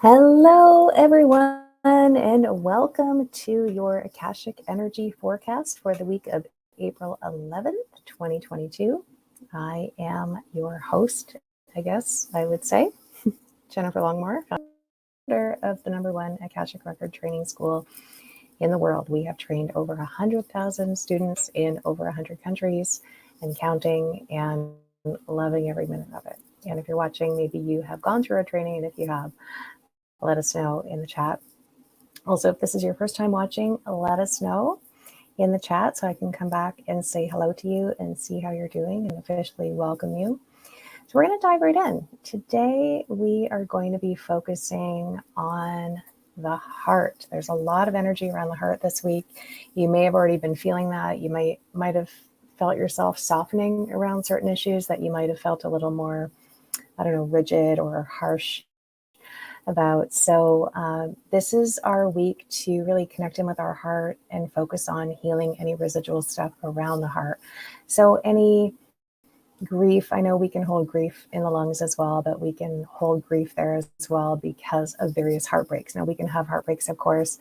Hello, everyone, and welcome to your Akashic Energy forecast for the week of April 11th, 2022. I am your host, I guess I would say, Jennifer Longmore, founder of the #1 Akashic Record Training School in the world. We have trained over 100,000 students in over 100 countries and counting, and loving every minute of it. And if you're watching, maybe you have gone through our training, and if you have, let us know in the chat. Also, if this is your first time watching, let us know in the chat so I can come back and say hello to you and see how you're doing and officially welcome you. So we're going to dive right in. Today, we are going to be focusing on the heart. There's a lot of energy around the heart this week. You may have already been feeling that. You might have felt yourself softening around certain issues that you might have felt a little more, rigid or harsh about. So this is our week to really connect in with our heart and focus on healing any residual stuff around the heart. So any grief, I know we can hold grief in the lungs as well, but we can hold grief there as well because of various heartbreaks. Now we can have heartbreaks, of course,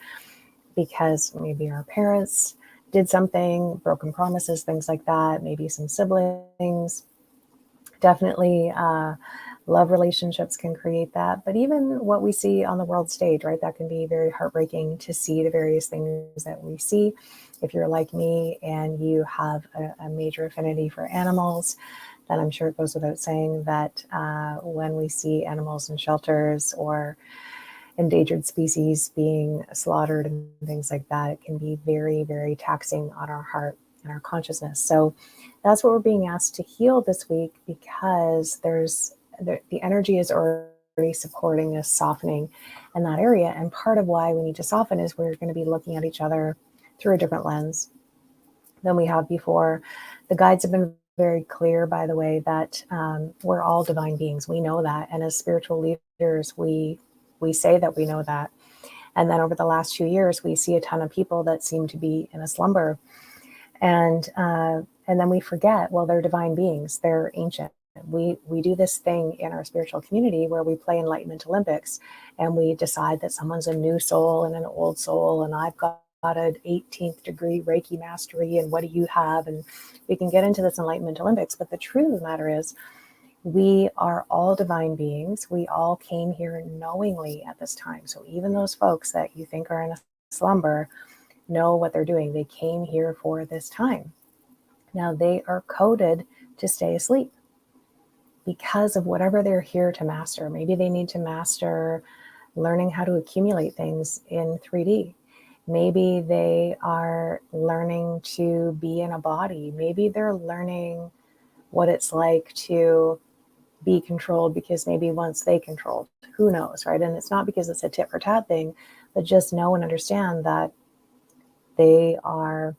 because maybe our parents did something, broken promises, things like that, maybe some siblings. Definitely love relationships can create that. But even what we see on the world stage, right, that can be very heartbreaking to see the various things that we see. If you're like me and you have a major affinity for animals, then I'm sure it goes without saying that when we see animals in shelters or endangered species being slaughtered and things like that, it can be very, very taxing on our heart and our consciousness. So that's what we're being asked to heal this week, because the energy is already supporting a softening in that area. And part of why we need to soften is we're going to be looking at each other through a different lens than we have before. The guides have been very clear, by the way, that we're all divine beings. We know that. And as spiritual leaders, we say that we know that. And then over the last 2 years, we see a ton of people that seem to be in a slumber. And then we forget, well, they're divine beings. They're ancient. We do this thing in our spiritual community where we play Enlightenment Olympics, and we decide that someone's a new soul and an old soul, and I've got an 18th degree Reiki mastery, and what do you have? And we can get into this Enlightenment Olympics, but the truth of the matter is we are all divine beings. We all came here knowingly at this time. So even those folks that you think are in a slumber know what they're doing. They came here for this time. Now they are coded to stay asleep because of whatever they're here to master. Maybe they need to master learning how to accumulate things in 3D. Maybe they are learning to be in a body. Maybe they're learning what it's like to be controlled, because maybe once they controlled, who knows, right? And it's not because it's a tit for tat thing, but just know and understand that they're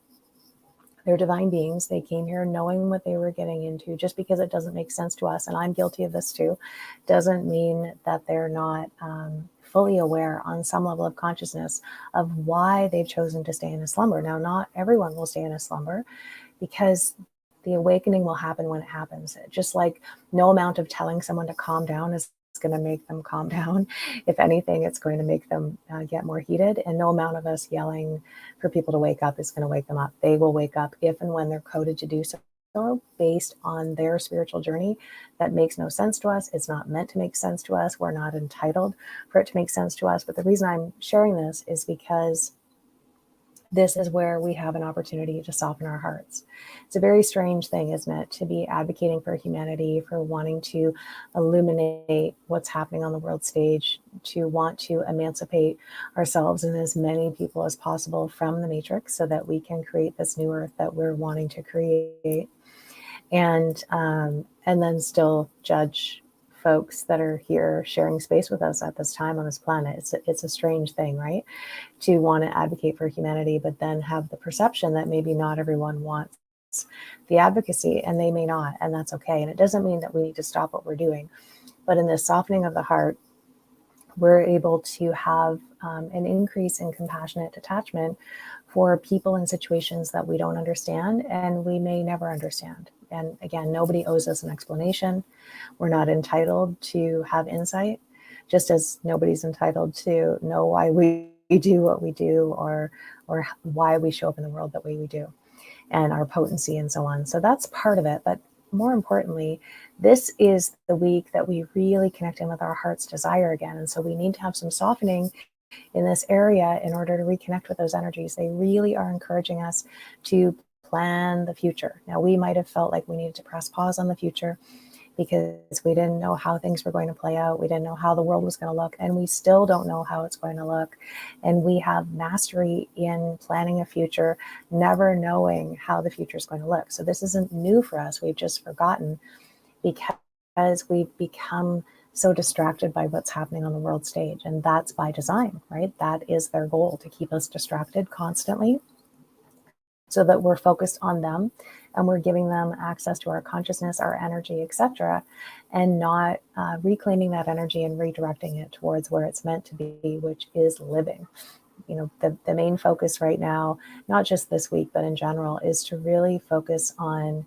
divine beings. They came here knowing what they were getting into. Just because it doesn't make sense to us, and I'm guilty of this too, doesn't mean that they're not fully aware on some level of consciousness of why they've chosen to stay in a slumber. Now, not everyone will stay in a slumber, because the awakening will happen when it happens. Just like no amount of telling someone to calm down is going to make them calm down. If anything, it's going to make them get more heated. And no amount of us yelling for people to wake up is going to wake them up. They will wake up if and when they're coded to do so, based on their spiritual journey. That makes no sense to us. It's not meant to make sense to us. We're not entitled for it to make sense to us. But the reason I'm sharing this is because this is where we have an opportunity to soften our hearts. It's a very strange thing, isn't it, to be advocating for humanity, for wanting to illuminate what's happening on the world stage, to want to emancipate ourselves and as many people as possible from the matrix so that we can create this new earth that we're wanting to create, and then still judge folks that are here sharing space with us at this time on this planet. It's a strange thing, right? To want to advocate for humanity, but then have the perception that maybe not everyone wants the advocacy, and they may not, and that's okay. And it doesn't mean that we need to stop what we're doing. But in this softening of the heart, we're able to have an increase in compassionate detachment for people in situations that we don't understand and we may never understand. And again, nobody owes us an explanation. We're not entitled to have insight, just as nobody's entitled to know why we do what we do, or why we show up in the world the way we do, and our potency and so on. So that's part of it. But more importantly, this is the week that we really connect in with our heart's desire again. And so we need to have some softening in this area in order to reconnect with those energies. They really are encouraging us to plan the future. Now, we might have felt like we needed to press pause on the future because we didn't know how things were going to play out. We didn't know how the world was going to look, and we still don't know how it's going to look. And we have mastery in planning a future, never knowing how the future is going to look. So this isn't new for us. We've just forgotten because we've become so distracted by what's happening on the world stage. And that's by design, right? That is their goal, to keep us distracted constantly so that we're focused on them and we're giving them access to our consciousness, our energy, etc., and not reclaiming that energy and redirecting it towards where it's meant to be, which is living. You know, the main focus right now, not just this week, but in general, is to really focus on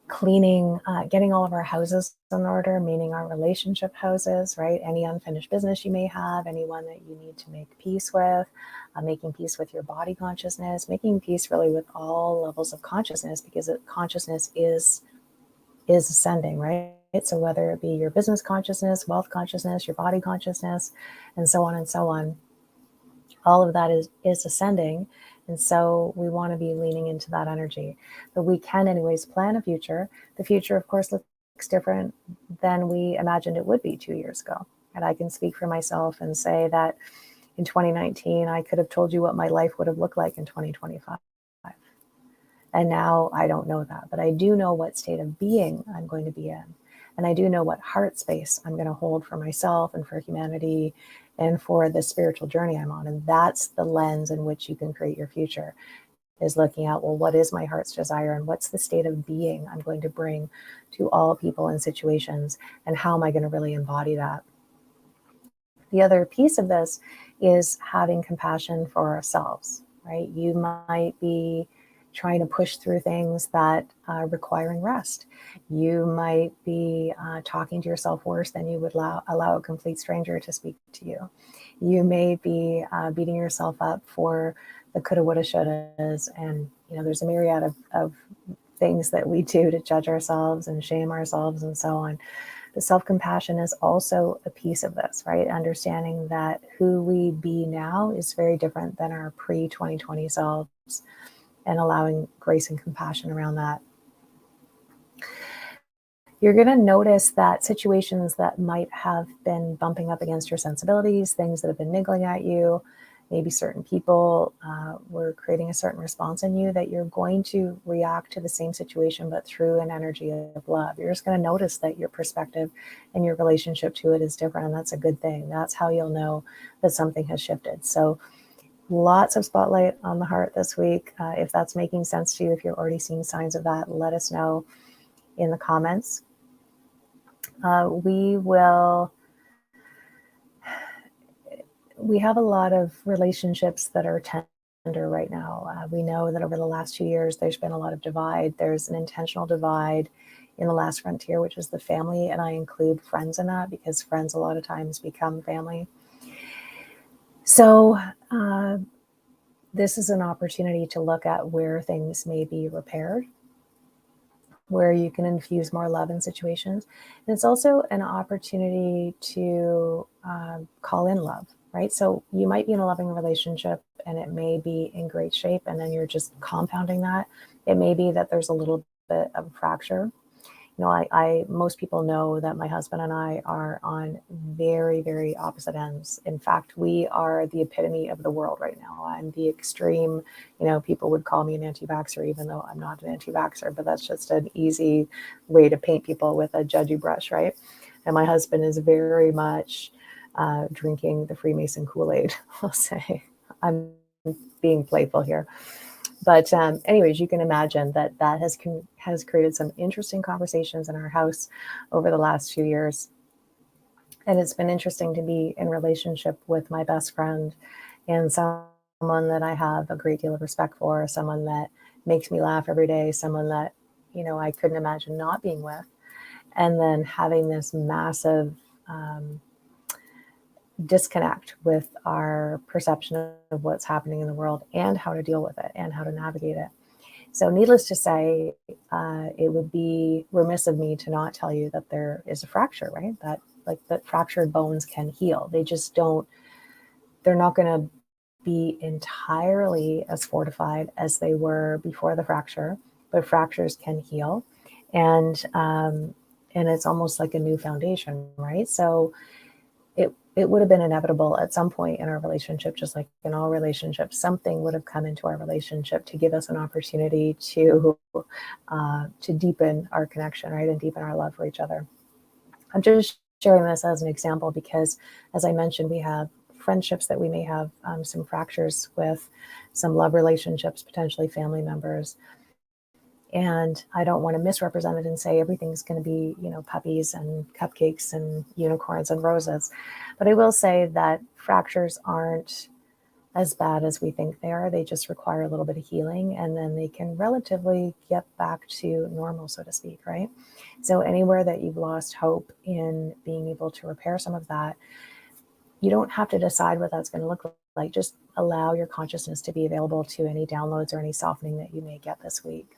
cleaning, getting all of our houses in order, meaning our relationship houses, right? Any unfinished business you may have, anyone that you need to make peace with, making peace with your body consciousness, making peace really with all levels of consciousness, because consciousness is ascending, right? So whether it be your business consciousness, wealth consciousness, your body consciousness, and so on, all of that is ascending. And so we want to be leaning into that energy. But we can anyways plan a future. The future, of course, looks different than we imagined it would be 2 years ago. And I can speak for myself and say that in 2019, I could have told you what my life would have looked like in 2025. And now I don't know that, but I do know what state of being I'm going to be in. And I do know what heart space I'm going to hold for myself and for humanity and for the spiritual journey I'm on. And that's the lens in which you can create your future, is looking at, well, what is my heart's desire and what's the state of being I'm going to bring to all people and situations, and how am I going to really embody that? The other piece of this is having compassion for ourselves, right? You might be trying to push through things that are requiring rest. You might be talking to yourself worse than you would allow a complete stranger to speak to you. You may be beating yourself up for the coulda, woulda, shouldas, and there's a myriad of things that we do to judge ourselves and shame ourselves and so on. The self-compassion is also a piece of this, right? Understanding that who we be now is very different than our pre-2020 selves, and allowing grace and compassion around that. You're going to notice that situations that might have been bumping up against your sensibilities, things that have been niggling at you, maybe certain people were creating a certain response in you, that you're going to react to the same situation, but through an energy of love. You're just going to notice that your perspective and your relationship to it is different, and that's a good thing. That's how you'll know that something has shifted. So lots of spotlight on the heart this week. If that's making sense to you, if you're already seeing signs of that, let us know in the comments. We have a lot of relationships that are tender right now. We know that over the last 2 years, there's been a lot of divide. There's an intentional divide in the last frontier, which is the family. And I include friends in that, because friends a lot of times become family. So this is an opportunity to look at where things may be repaired, where you can infuse more love in situations. And it's also an opportunity to call in love, right? So you might be in a loving relationship and it may be in great shape, and then you're just compounding that. It may be that there's a little bit of a fracture. Most people know that my husband and I are on very, very opposite ends. In fact, we are the epitome of the world right now. I'm the extreme, people would call me an anti-vaxxer, even though I'm not an anti-vaxxer, but that's just an easy way to paint people with a judgy brush, right? And my husband is very much drinking the Freemason Kool-Aid, I'll say. I'm being playful here. But anyways, you can imagine that has created some interesting conversations in our house over the last few years. And it's been interesting to be in relationship with my best friend, and someone that I have a great deal of respect for, someone that makes me laugh every day, someone that, I couldn't imagine not being with. And then having this massive disconnect with our perception of what's happening in the world and how to deal with it and how to navigate it. So needless to say, it would be remiss of me to not tell you that there is a fracture, right? That fractured bones can heal. They just don't, they're not going to be entirely as fortified as they were before the fracture, but fractures can heal. And it's almost like a new foundation, right? So it would have been inevitable at some point in our relationship, just like in all relationships, something would have come into our relationship to give us an opportunity to deepen our connection, right, and deepen our love for each other. I'm just sharing this as an example because, as I mentioned, we have friendships that we may have some fractures with, some love relationships, potentially family members. And I don't want to misrepresent it and say everything's going to be, puppies and cupcakes and unicorns and roses. But I will say that fractures aren't as bad as we think they are. They just require a little bit of healing, and then they can relatively get back to normal, so to speak, right? So anywhere that you've lost hope in being able to repair some of that, you don't have to decide what that's going to look like. Just allow your consciousness to be available to any downloads or any softening that you may get this week.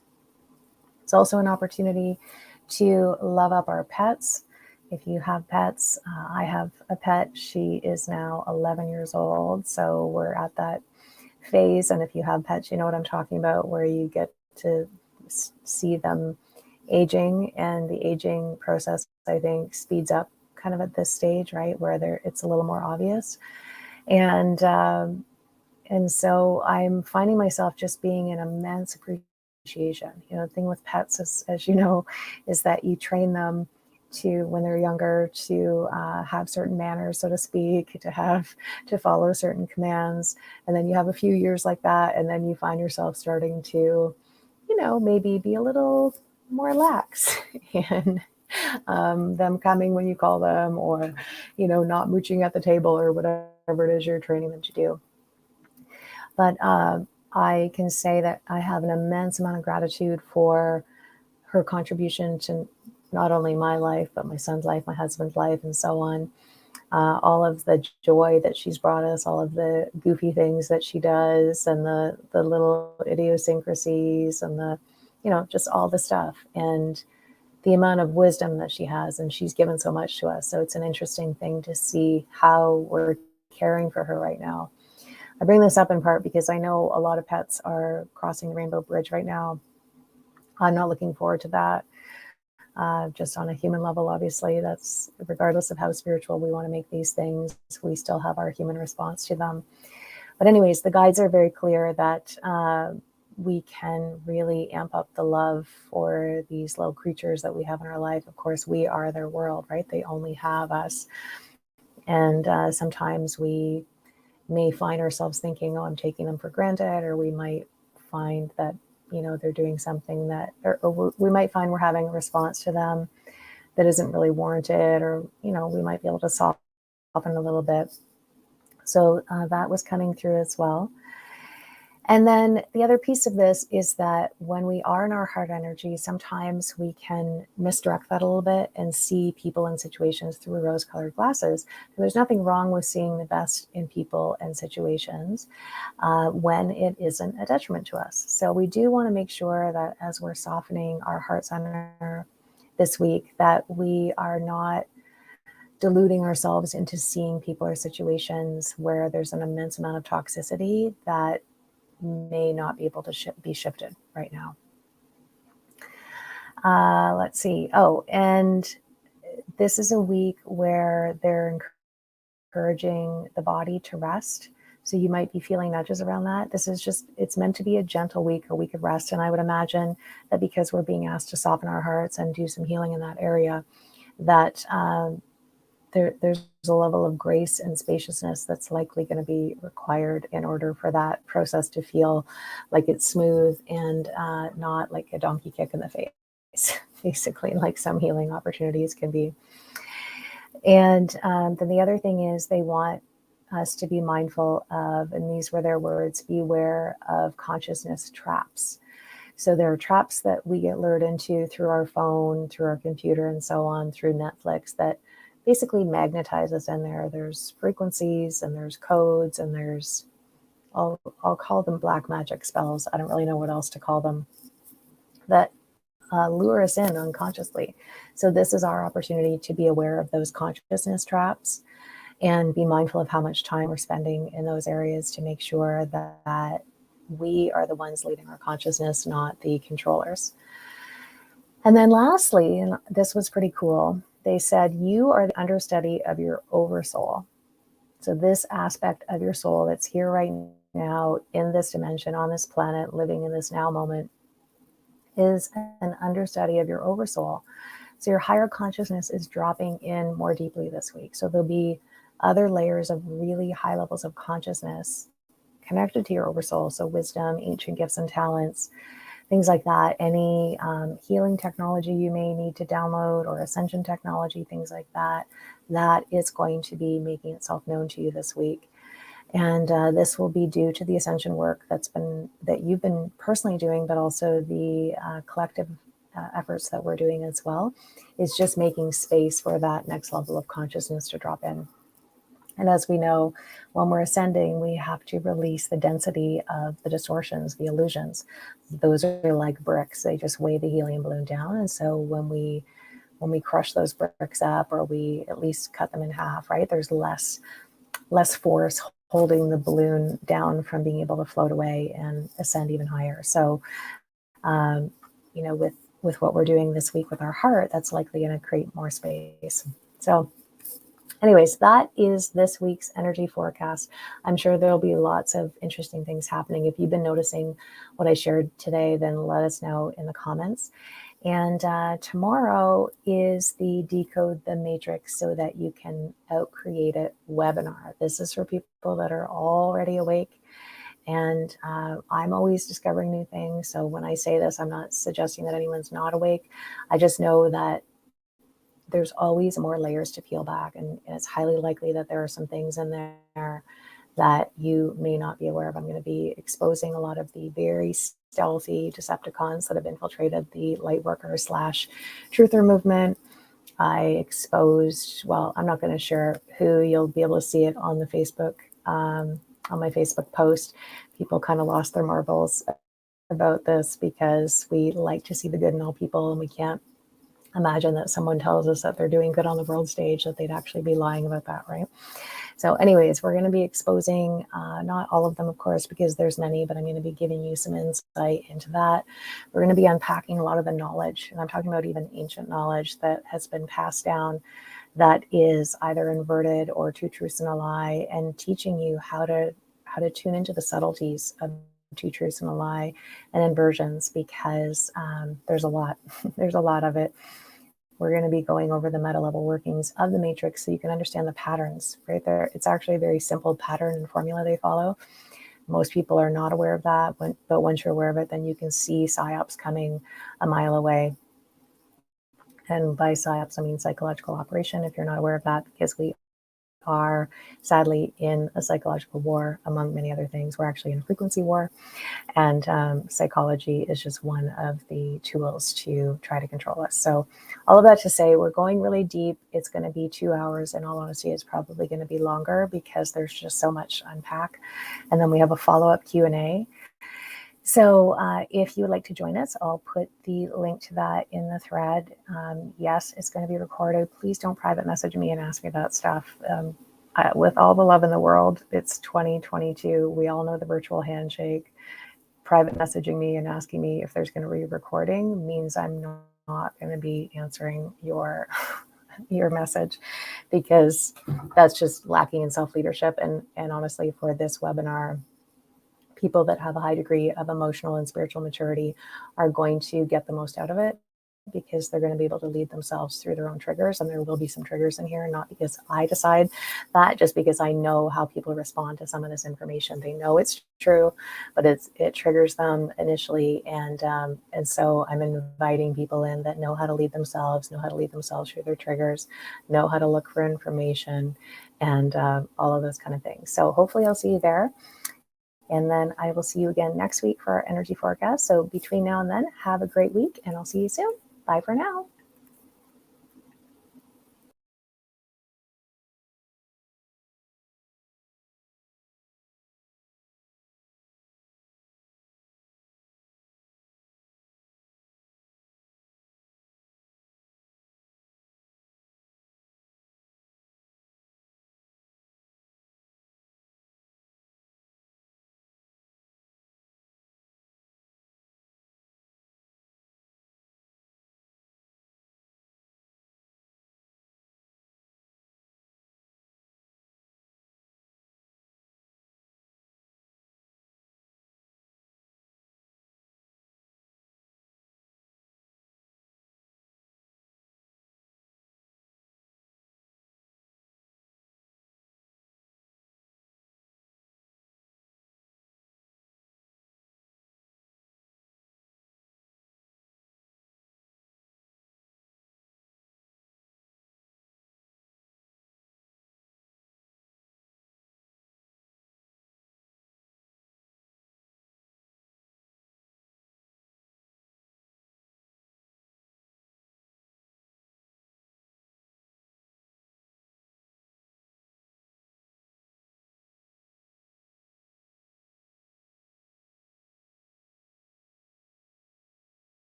It's also an opportunity to love up our pets. If you have pets, I have a pet. She is now 11 years old. So we're at that phase. And if you have pets, you know what I'm talking about, where you get to see them aging, and the aging process, I think, speeds up kind of at this stage, right, where it's a little more obvious. And so I'm finding myself just being in immense appreciation. The thing with pets, as you know, is that you train them to, when they're younger, to have certain manners, so to speak, to follow certain commands. And then you have a few years like that, and then you find yourself starting to, maybe be a little more lax in them coming when you call them, or, not mooching at the table, or whatever it is you're training them to do. But I can say that I have an immense amount of gratitude for her contribution to not only my life, but my son's life, my husband's life, and so on. All of the joy that she's brought us, all of the goofy things that she does, and the little idiosyncrasies, and just all the stuff, and the amount of wisdom that she has, and she's given so much to us. So it's an interesting thing to see how we're caring for her right now. I bring this up in part because I know a lot of pets are crossing the Rainbow Bridge right now. I'm not looking forward to that. Just on a human level, obviously, that's regardless of how spiritual we want to make these things, we still have our human response to them. But anyways, the guides are very clear that we can really amp up the love for these little creatures that we have in our life. Of course, we are their world, right? They only have us. And sometimes we may find ourselves thinking, oh, I'm taking them for granted, or we might find that, they're doing something that, or we might find we're having a response to them that isn't really warranted, or, we might be able to soften a little bit. So that was coming through as well. And then the other piece of this is that when we are in our heart energy, sometimes we can misdirect that a little bit and see people and situations through rose-colored glasses. And there's nothing wrong with seeing the best in people and situations when it isn't a detriment to us. So we do want to make sure that as we're softening our heart center this week, that we are not deluding ourselves into seeing people or situations where there's an immense amount of toxicity that may not be able to be shifted right now. Let's see. Oh, and this is a week where they're encouraging the body to rest. So you might be feeling nudges around that. This is just, it's meant to be a gentle week, a week of rest. And I would imagine that because we're being asked to soften our hearts and do some healing in that area, that there's a level of grace and spaciousness that's likely going to be required in order for that process to feel like it's smooth and not like a donkey kick in the face, basically, like some healing opportunities can be. And then the other thing is they want us to be mindful of, and these were their words, beware of consciousness traps. So there are traps that we get lured into through our phone, through our computer, and so on, through Netflix, that basically magnetize us in there. There's frequencies and there's codes and there's, I'll call them black magic spells. I don't really know what else to call them, that lure us in unconsciously. So this is our opportunity to be aware of those consciousness traps and be mindful of how much time we're spending in those areas to make sure that we are the ones leading our consciousness, not the controllers. And then lastly, and this was pretty cool, they said, you are the understudy of your oversoul. So this aspect of your soul that's here right now in this dimension, on this planet, living in this now moment, is an understudy of your oversoul. So your higher consciousness is dropping in more deeply this week. So there'll be other layers of really high levels of consciousness connected to your oversoul. So wisdom, ancient gifts and talents, things like that. Any healing technology you may need to download, or ascension technology, things like that, that is going to be making itself known to you this week. And this will be due to the ascension work that you've been personally doing, but also the collective efforts that we're doing as well, is just making space for that next level of consciousness to drop in. And as we know, when we're ascending, we have to release the density of the distortions, the illusions. Those are like bricks. They just weigh the helium balloon down. And so when we crush those bricks up, or we at least cut them in half, right, there's less force holding the balloon down from being able to float away and ascend even higher. So, with what we're doing this week with our heart, that's likely going to create more space. So anyways, that is this week's energy forecast. I'm sure there'll be lots of interesting things happening. If you've been noticing what I shared today, then let us know in the comments. And tomorrow is the Decode the Matrix so that you can outcreate it webinar. This is for people that are already awake. And I'm always discovering new things. So when I say this, I'm not suggesting that anyone's not awake. I just know that there's always more layers to peel back. And it's highly likely that there are some things in there that you may not be aware of. I'm going to be exposing a lot of the very stealthy Decepticons that have infiltrated the Lightworker / Truther movement. I exposed, well, I'm not going to share who. You'll be able to see it on the Facebook, on my Facebook post. People kind of lost their marbles about this because we like to see the good in all people, and we can't imagine that someone tells us that they're doing good on the world stage, that they'd actually be lying about that, right? So anyways, we're going to be exposing, not all of them, of course, because there's many, but I'm going to be giving you some insight into that. We're going to be unpacking a lot of the knowledge, and I'm talking about even ancient knowledge that has been passed down that is either inverted or two truths and a lie, and teaching you how to tune into the subtleties of two truths and a lie and inversions, because there's a lot of it. We're going to be going over the meta level workings of the matrix so you can understand the patterns right there. It's actually a very simple pattern and formula they follow. Most people are not aware of that, but once you're aware of it, then you can see psyops coming a mile away. And by psyops, I mean psychological operation, if you're not aware of that, because we are sadly in a psychological war, among many other things. We're actually in a frequency war, and psychology is just one of the tools to try to control us. So all of that to say, we're going really deep. It's going to be 2 hours. In all honesty, it's probably going to be longer because there's just so much to unpack. And then we have a follow-up Q&A. So if you would like to join us, I'll put the link to that in the thread. Yes, it's going to be recorded. Please don't private message me and ask me that stuff. With all the love in the world, it's 2022. We all know the virtual handshake. Private messaging me and asking me if there's going to be recording means I'm not going to be answering your message, because that's just lacking in self-leadership. And honestly, for this webinar, people that have a high degree of emotional and spiritual maturity are going to get the most out of it, because they're going to be able to lead themselves through their own triggers. And there will be some triggers in here, not because I decide that, just because I know how people respond to some of this information. They know it's true, but it triggers them initially. And so I'm inviting people in that know how to lead themselves through their triggers, know how to look for information, and all of those kind of things. So hopefully I'll see you there. And then I will see you again next week for our energy forecast. So between now and then, have a great week, and I'll see you soon. Bye for now.